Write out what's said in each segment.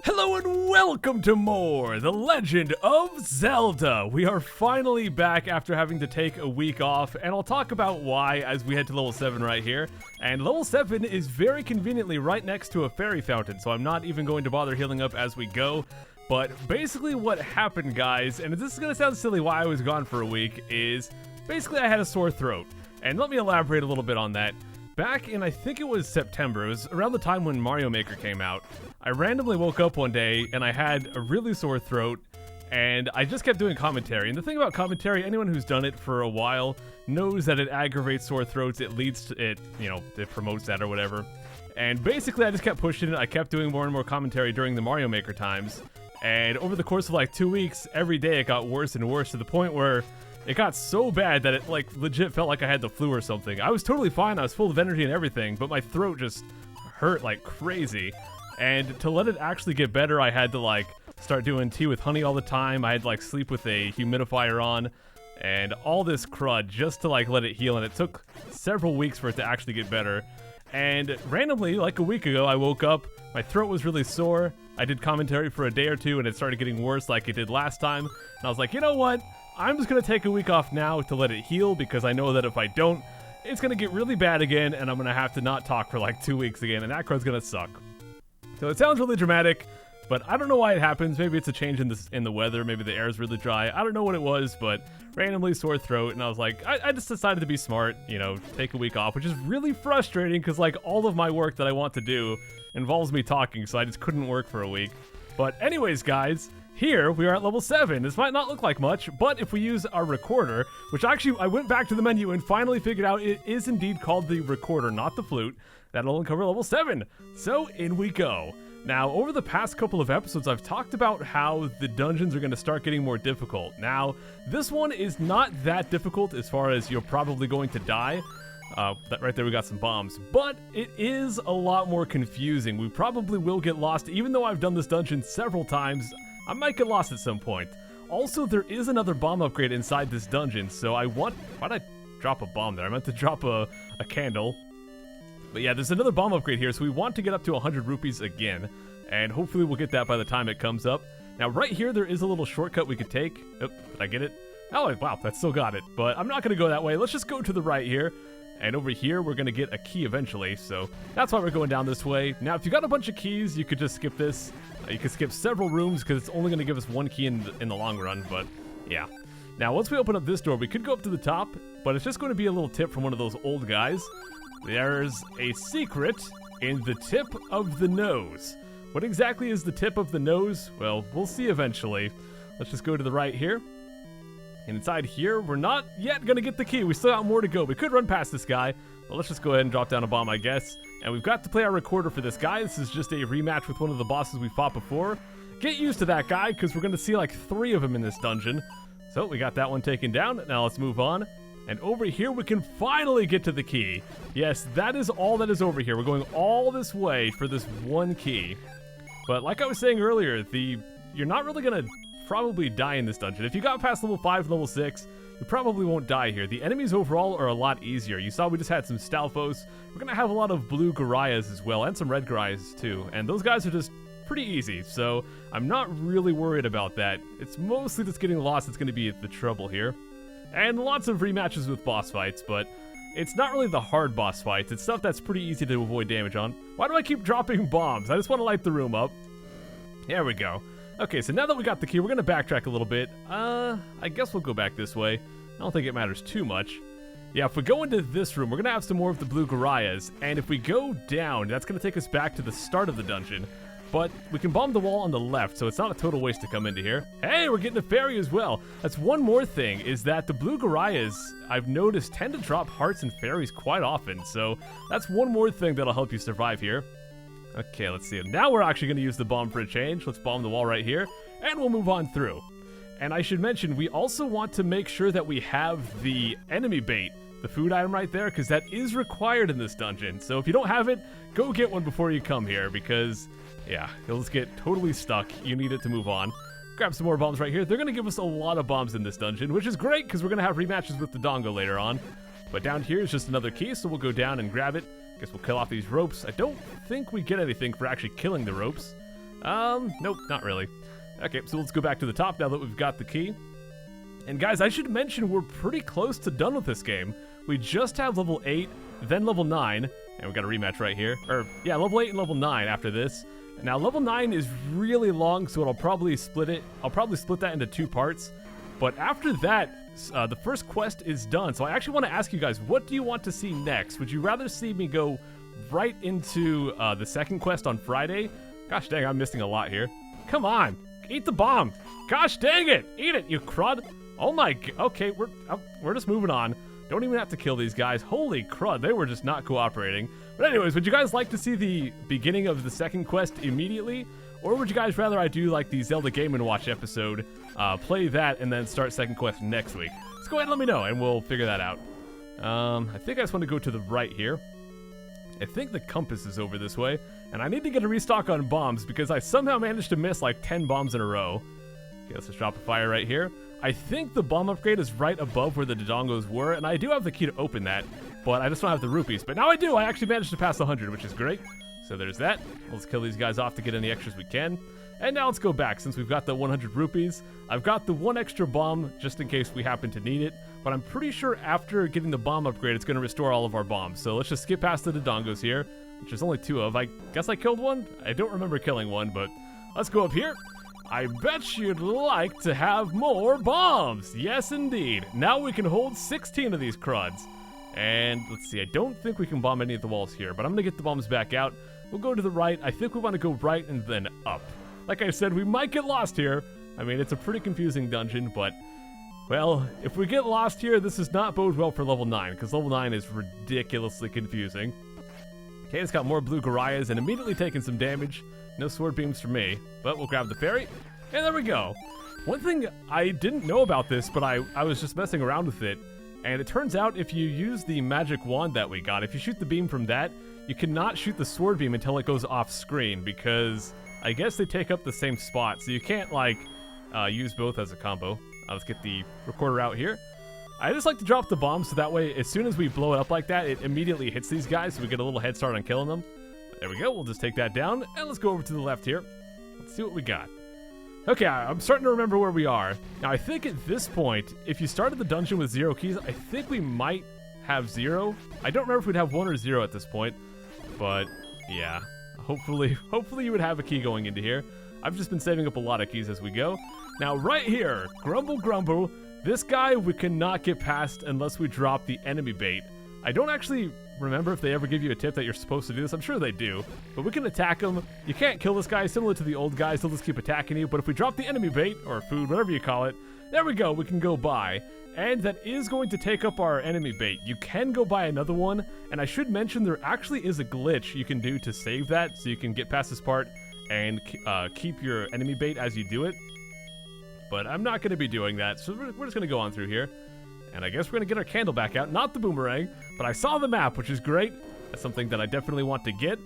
Hello and welcome to more The Legend of Zelda. We are finally back after having to take a week off, and I'll talk about why as we head to level 7 right here. And level 7 is very conveniently right next to a fairy fountain, so I'm not even going to bother healing up as we go. But basically what happened, guys, and this is going to sound silly why I was gone for a week, is basically I had a sore throat. And let me elaborate a little bit on that. Back in, I think it was September, it was around the time when Mario Maker came out, I randomly woke up one day and I had a really sore throat, and I just kept doing commentary. And the thing about commentary, anyone who's done it for a while knows that it aggravates sore throats, it leads to it, it promotes that or whatever. And basically I just kept pushing it, I kept doing more and more commentary during the Mario Maker times, and over the course of like 2 weeks, every day it got worse and worse to the point where it got so bad that it like legit felt like I had the flu or something. I was totally fine, I was full of energy and everything, but my throat just hurt like crazy. And to let it actually get better, I had to like start doing tea with honey all the time. I had to like sleep with a humidifier on and all this crud just to like let it heal. And it took several weeks for it to actually get better. And randomly, like a week ago, I woke up, my throat was really sore. I did commentary for a day or two and it started getting worse like it did last time. And I was like, you know what? I'm just going to take a week off now to let it heal, because I know that if I don't, it's going to get really bad again and I'm going to have to not talk for like 2 weeks again, and that crud's going to suck. So it sounds really dramatic, but I don't know why it happens. Maybe it's a change in the weather, maybe the air is really dry. I don't know what it was, but randomly sore throat, and I was like, I just decided to be smart, take a week off, which is really frustrating because like all of my work that I want to do involves me talking, so I just couldn't work for a week. But anyways, guys, here we are at level 7. This might not look like much, but if we use our recorder, which actually I went back to the menu and finally figured out it is indeed called the recorder, not the flute, that'll uncover level 7. So in we go. Now, over the past couple of episodes, I've talked about how the dungeons are going to start getting more difficult. Now, this one is not that difficult as far as you're probably going to die. Right there we got some bombs, but it is a lot more confusing. We probably will get lost. Even though I've done this dungeon several times, I might get lost at some point. Also, there is another bomb upgrade inside this dungeon, so why'd I drop a bomb there? I meant to drop a candle. But yeah, there's another bomb upgrade here, so we want to get up to 100 rupees again, and hopefully we'll get that by the time it comes up. Now right here, there is a little shortcut we could take. Oh, did I get it? Oh, wow, that still got it, but I'm not going to go that way. Let's just go to the right here. And over here, we're going to get a key eventually, so that's why we're going down this way. Now, if you got a bunch of keys, you could just skip this. You could skip several rooms, because it's only going to give us one key in the long run, but yeah. Now, once we open up this door, we could go up to the top, but it's just going to be a little tip from one of those old guys. There's a secret in the tip of the nose. What exactly is the tip of the nose? Well, we'll see eventually. Let's just go to the right here. And inside here, we're not yet going to get the key. We still got more to go. We could run past this guy, but let's just go ahead and drop down a bomb, I guess. And we've got to play our recorder for this guy. This is just a rematch with one of the bosses we fought before. Get used to that guy, because we're going to see like 3 of them in this dungeon. So we got that one taken down. Now let's move on. And over here, we can finally get to the key. Yes, that is all that is over here. We're going all this way for this one key. But like I was saying earlier, you're not really going to probably die in this dungeon. If you got past level 5 and level 6, you probably won't die here. The enemies overall are a lot easier. You saw we just had some Stalfos. We're going to have a lot of blue Garayas as well, and some red Garayas too. And those guys are just pretty easy, so I'm not really worried about that. It's mostly just getting lost that's going to be the trouble here. And lots of rematches with boss fights, but it's not really the hard boss fights. It's stuff that's pretty easy to avoid damage on. Why do I keep dropping bombs? I just want to light the room up. There we go. Okay, so now that we got the key, we're going to backtrack a little bit. I guess we'll go back this way. I don't think it matters too much. Yeah, if we go into this room, we're going to have some more of the blue Garayas. And if we go down, that's going to take us back to the start of the dungeon. But we can bomb the wall on the left, so it's not a total waste to come into here. Hey, we're getting a fairy as well. That's one more thing, is that the blue Garayas, I've noticed, tend to drop hearts and fairies quite often. So that's one more thing that'll help you survive here. Okay, let's see. Now we're actually going to use the bomb for a change. Let's bomb the wall right here, and we'll move on through. And I should mention, we also want to make sure that we have the enemy bait, the food item right there, because that is required in this dungeon. So if you don't have it, go get one before you come here, because yeah, you'll just get totally stuck. You need it to move on. Grab some more bombs right here. They're going to give us a lot of bombs in this dungeon, which is great, because we're going to have rematches with the Dongo later on. But down here is just another key, so we'll go down and grab it. Guess we'll kill off these ropes. I don't think we get anything for actually killing the ropes. Nope, not really. Okay, so let's go back to the top now that we've got the key. And guys, I should mention we're pretty close to done with this game. We just have level 8, then level 9, and we got a rematch right here. Or, yeah, level 8 and level 9 after this. Now, level 9 is really long, so I'll probably split it. I'll probably split that into 2 parts. But after that, the first quest is done. So I actually want to ask you guys, what do you want to see next? Would you rather see me go right into the second quest on Friday? Gosh dang, I'm missing a lot here. Come on, eat the bomb. Gosh dang it, eat it, you crud. Oh my, okay, we're just moving on. Don't even have to kill these guys. Holy crud, they were just not cooperating. But anyways, would you guys like to see the beginning of the second quest immediately? Or would you guys rather I do like the Zelda Game & Watch episode, play that, and then start second quest next week? Let's go ahead and let me know, and we'll figure that out. I think I just want to go to the right here. I think the compass is over this way, and I need to get a restock on bombs because I somehow managed to miss like 10 bombs in a row. Okay, let's just drop a fire right here. I think the bomb upgrade is right above where the Dodongos were, and I do have the key to open that, but I just don't have the rupees. But now I do! I actually managed to pass 100, which is great. So there's that. Let's kill these guys off to get any extras we can. And now let's go back. Since we've got the 100 rupees, I've got the 1 extra bomb just in case we happen to need it. But I'm pretty sure after getting the bomb upgrade, it's going to restore all of our bombs. So let's just skip past the Dodongos here, which there's only 2 of. I guess I killed one? I don't remember killing one, but let's go up here. I bet you'd like to have more bombs. Yes, indeed. Now we can hold 16 of these CRUDs. And let's see, I don't think we can bomb any of the walls here, but I'm going to get the bombs back out. We'll go to the right. I think we want to go right and then up. Like I said, we might get lost here. I mean, it's a pretty confusing dungeon, but, well, if we get lost here, this does not bode well for level 9, because level 9 is ridiculously confusing. Okay, it's got more blue Garayas and immediately taking some damage. No sword beams for me, but we'll grab the fairy, and there we go. One thing I didn't know about this, but I was just messing around with it, and it turns out if you use the magic wand that we got, if you shoot the beam from that, you cannot shoot the sword beam until it goes off screen, because I guess they take up the same spot, so you can't, like, use both as a combo. Let's get the recorder out here. I just like to drop the bomb so that way, as soon as we blow it up like that, it immediately hits these guys, so we get a little head start on killing them. There we go, we'll just take that down, and let's go over to the left here. Let's see what we got. Okay, I'm starting to remember where we are. Now, I think at this point, if you started the dungeon with 0 keys, I think we might have 0. I don't remember if we'd have 1 or 0 at this point, but yeah. Hopefully you would have a key going into here. I've just been saving up a lot of keys as we go. Now, right here, Grumble Grumble, this guy we cannot get past unless we drop the enemy bait. I don't actually remember if they ever give you a tip that you're supposed to do this. I'm sure they do, but we can attack him. You can't kill this guy, similar to the old guys. They'll just keep attacking you, but if we drop the enemy bait, or food, whatever you call it, there we go, we can go by. And that is going to take up our enemy bait. You can go buy another one, and I should mention there actually is a glitch you can do to save that, so you can get past this part and keep your enemy bait as you do it. But I'm not going to be doing that, so we're just going to go on through here. And I guess we're going to get our candle back out, not the boomerang, but I saw the map, which is great. That's something that I definitely want to get.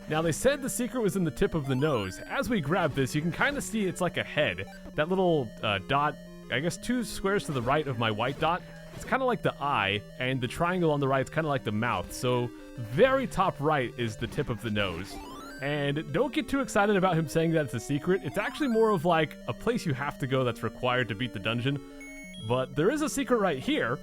Now, they said the secret was in the tip of the nose. As we grab this, you can kind of see it's like a head. That little dot, I guess 2 squares to the right of my white dot, it's kind of like the eye, and the triangle on the right is kind of like the mouth. So the very top right is the tip of the nose. And don't get too excited about him saying that it's a secret. It's actually more of like a place you have to go that's required to beat the dungeon. But there is a secret right here.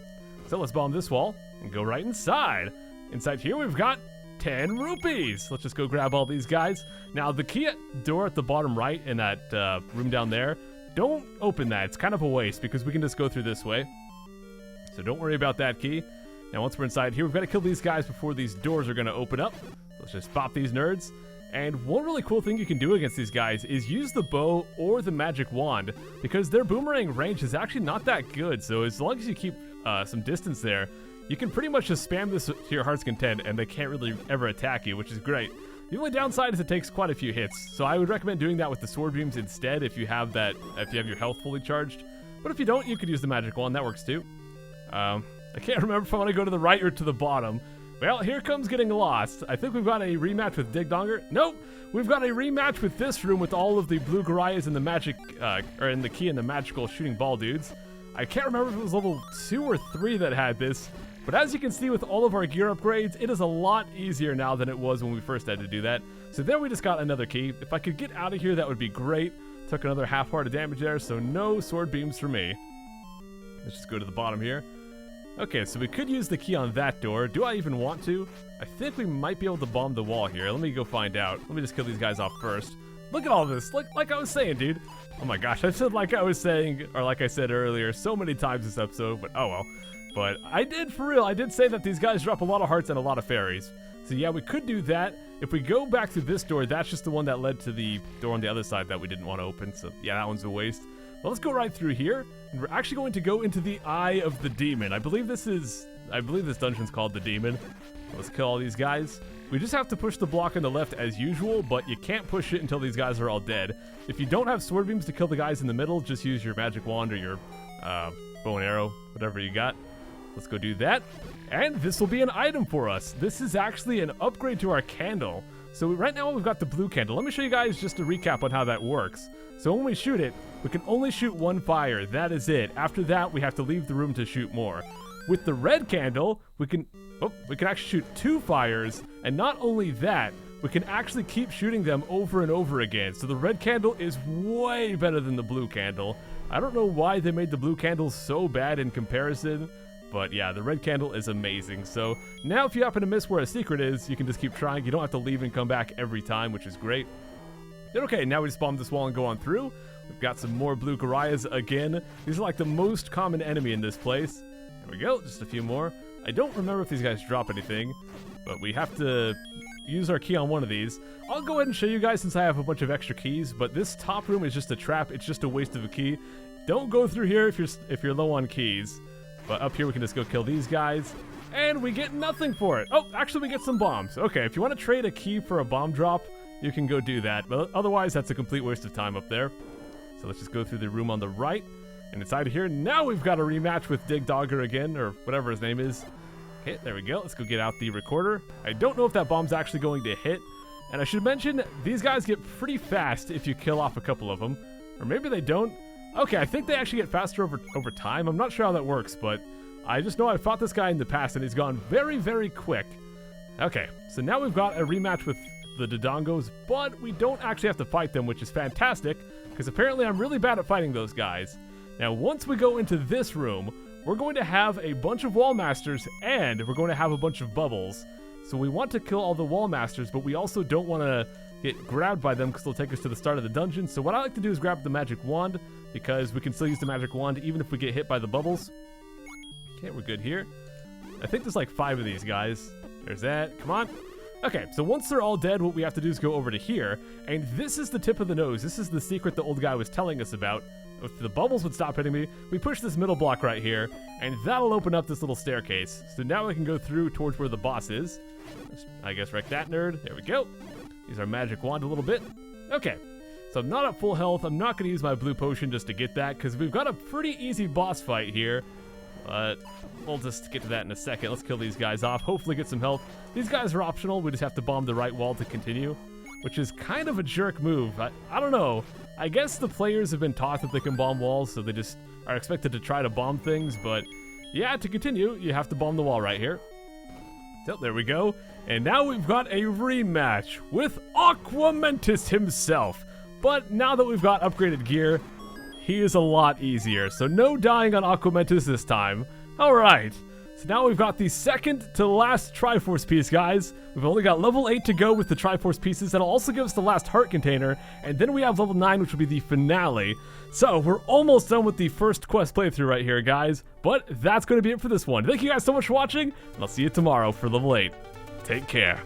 So let's bomb this wall and go right inside. Inside here we've got 10 rupees. Let's just go grab all these guys. Now the key door at the bottom right in that room down there, don't open that. It's kind of a waste because we can just go through this way. So don't worry about that key. Now once we're inside here, we've got to kill these guys before these doors are going to open up. Let's just pop these nerds. And one really cool thing you can do against these guys is use the bow or the magic wand, because their boomerang range is actually not that good. So as long as you keep some distance there, you can pretty much just spam this to your heart's content and they can't really ever attack you, which is great. The only downside is it takes quite a few hits, so I would recommend doing that with the sword beams instead if you have your health fully charged. But if you don't, you could use the magic wand, that works too. I can't remember if I want to go to the right or to the bottom. Well, here comes getting lost. I think we've got a rematch with Dig Donger. Nope, we've got a rematch with this room with all of the blue Garayas and the magic, or in the key and the magical shooting ball dudes. I can't remember if it was level 2 or 3 that had this, but as you can see with all of our gear upgrades, it is a lot easier now than it was when we first had to do that. So there we just got another key. If I could get out of here, that would be great. Took another half heart of damage there, so no sword beams for me. Let's just go to the bottom here. Okay, so we could use the key on that door. Do I even want to? I think we might be able to bomb the wall here. Let me go find out. Let me just kill these guys off first. Look at all this. Like I was saying, dude. Oh my gosh, I said like I was saying, or like I said earlier, so many times this episode, but oh well. But I did, for real, I did say that these guys drop a lot of hearts and a lot of fairies. So yeah, we could do that. If we go back to this door, that's just the one that led to the door on the other side that we didn't want to open. So yeah, that one's a waste. Well, let's go right through here, and we're actually going to go into the Eye of the Demon. I believe this dungeon's called the Demon. Let's kill all these guys. We just have to push the block on the left as usual, but you can't push it until these guys are all dead. If you don't have sword beams to kill the guys in the middle, just use your magic wand or your bow and arrow, whatever you got. Let's go do that. And this will be an item for us. This is actually an upgrade to our candle. So right now we've got the blue candle. Let me show you guys just a recap on how that works. So when we shoot it, we can only shoot one fire. That is it. After that, we have to leave the room to shoot more. With the red candle, we can actually shoot 2 fires. And not only that, we can actually keep shooting them over and over again. So the red candle is way better than the blue candle. I don't know why they made the blue candle so bad in comparison. But yeah, the red candle is amazing. So now if you happen to miss where a secret is, you can just keep trying. You don't have to leave and come back every time, which is great. Okay, now we just bomb this wall and go on through. We've got some more blue Gorias again. These are like the most common enemy in this place. There we go, just a few more. I don't remember if these guys drop anything, but we have to use our key on one of these. I'll go ahead and show you guys since I have a bunch of extra keys, but this top room is just a trap. It's just a waste of a key. Don't go through here if you're low on keys. But up here we can just go kill these guys, and we get nothing for it. Oh, actually we get some bombs. Okay, if you want to trade a key for a bomb drop, you can go do that. But otherwise, that's a complete waste of time up there. So let's just go through the room on the right. And inside of here, now we've got a rematch with Dig Dogger again, or whatever his name is. Okay, there we go. Let's go get out the recorder. I don't know if that bomb's actually going to hit. And I should mention, these guys get pretty fast if you kill off a couple of them. Or maybe they don't. Okay, I think they actually get faster over time. I'm not sure how that works, but I just know I've fought this guy in the past, and he's gone very, very quick. Okay, so now we've got a rematch with the Dodongos, but we don't actually have to fight them, which is fantastic, because apparently I'm really bad at fighting those guys. Now, once we go into this room, we're going to have a bunch of Wall Masters, and we're going to have a bunch of bubbles. So we want to kill all the Wall Masters, but we also don't want to get grabbed by them because they'll take us to the start of the dungeon. So what I like to do is grab the magic wand, because we can still use the magic wand even if we get hit by the bubbles. Okay, we're good here. I think there's like 5 of these guys. There's that. Come on. Okay, so once they're all dead, what we have to do is go over to here, and this is the tip of the nose. This is the secret the old guy was telling us about. If the bubbles would stop hitting me, we push this middle block right here, and that'll open up this little staircase. So now we can go through towards where the boss is. Let's, I guess, wreck that nerd. There we go. Use our magic wand a little bit. Okay. So I'm not at full health. I'm not going to use my blue potion just to get that, because we've got a pretty easy boss fight here. But we'll just get to that in a second. Let's kill these guys off. Hopefully get some health. These guys are optional. We just have to bomb the right wall to continue, which is kind of a jerk move. I don't know. I guess the players have been taught that they can bomb walls, so they just are expected to try to bomb things. But yeah, to continue, you have to bomb the wall right here. So there we go. And now we've got a rematch with Aquamentus himself. But now that we've got upgraded gear, he is a lot easier. So no dying on Aquamentus this time. Alright, so now we've got the second to last Triforce piece, guys. We've only got level 8 to go with the Triforce pieces. That'll also give us the last heart container. And then we have level 9, which will be the finale. So we're almost done with the first quest playthrough right here, guys. But that's going to be it for this one. Thank you guys so much for watching, and I'll see you tomorrow for level 8. Take care.